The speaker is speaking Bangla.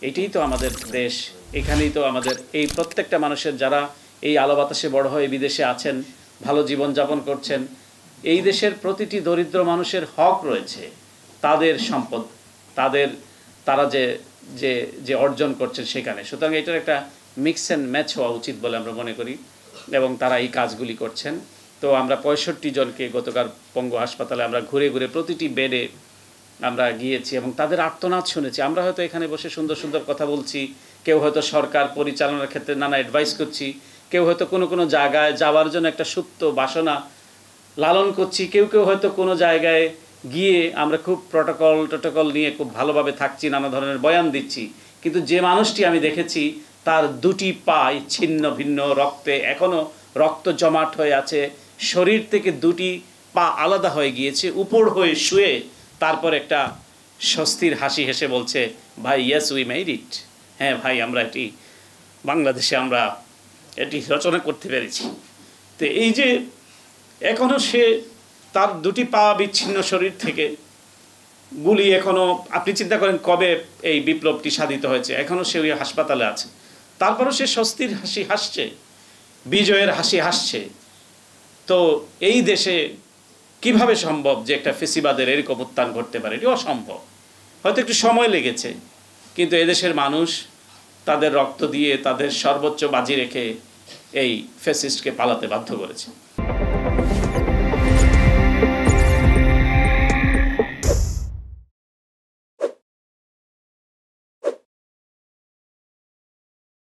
এটাই তো আমাদের দেশ, এখানেই তো আমাদের এই প্রত্যেকটা মানুষের যারা এই আলো বাতাসে বড় হয়ে বিদেশে আছেন, ভালো জীবনযাপন করছেন, এই দেশের প্রতিটি দরিদ্র মানুষের হক রয়েছে, তাদের সম্পদ, তারা যে যে যে অর্জন করছেন সেখানে। সুতরাং এটার একটা মিক্স অ্যান্ড ম্যাচ হওয়া উচিত বলে আমরা মনে করি, এবং তারা এই কাজগুলি করছেন। তো আমরা 65 জনকে গতকাল পঙ্গু হাসপাতালে আমরা ঘুরে ঘুরে প্রতিটি বেডে আমরা গিয়েছি এবং তাদের আর্তনাদ শুনেছি। আমরা হয়তো এখানে বসে সুন্দর সুন্দর কথা বলছি, কেউ হয়তো সরকার পরিচালনার ক্ষেত্রে নানা অ্যাডভাইস করছি, কেউ হয়তো কোনো কোনো জায়গায় যাওয়ার জন্য একটা সুপ্ত বাসনা লালন করছি, কেউ কেউ হয়তো কোনো জায়গায় গিয়ে আমরা খুব প্রটোকল নিয়ে খুব ভালোভাবে থাকছি, নানা ধরনের বয়ান দিচ্ছি। কিন্তু যে মানুষটি আমি দেখেছি তার দুটি পায়ে ছিন্ন ভিন্ন, রক্তে এখনও রক্ত জমাট হয়ে আছে, শরীর থেকে দুটি পা আলাদা হয়ে গিয়েছে, উপর হয়ে শুয়ে তারপর একটা স্বস্তির হাসি হেসে বলছে, ভাই ইয়েস উই মেড ইট, হ্যাঁ ভাই আমরা এটি বাংলাদেশে আমরা এটি রচনা করতে পেরেছি। তো এই যে এখনও সে তার দুটি পা বিচ্ছিন্ন শরীর থেকে গুলি, এখনও আপনি চিন্তা করেন কবে এই বিপ্লবটি সাধিত হয়েছে, এখনও সে ওই হাসপাতালে আছে, তারপরও সে স্বস্তির হাসি হাসছে, বিজয়ের হাসি হাসছে। তো এই দেশে কিভাবে সম্ভব যে একটা ফেসিবাদের এরকম উত্থান ঘটতে পারে? এটি অসম্ভব। হয়তো একটু সময় লেগেছে, কিন্তু এদেশের মানুষ তাদের রক্ত দিয়ে তাদের সর্বোচ্চ বাজি রেখে এই ফ্যাসিস্টকে পালাতে বাধ্য করেছে।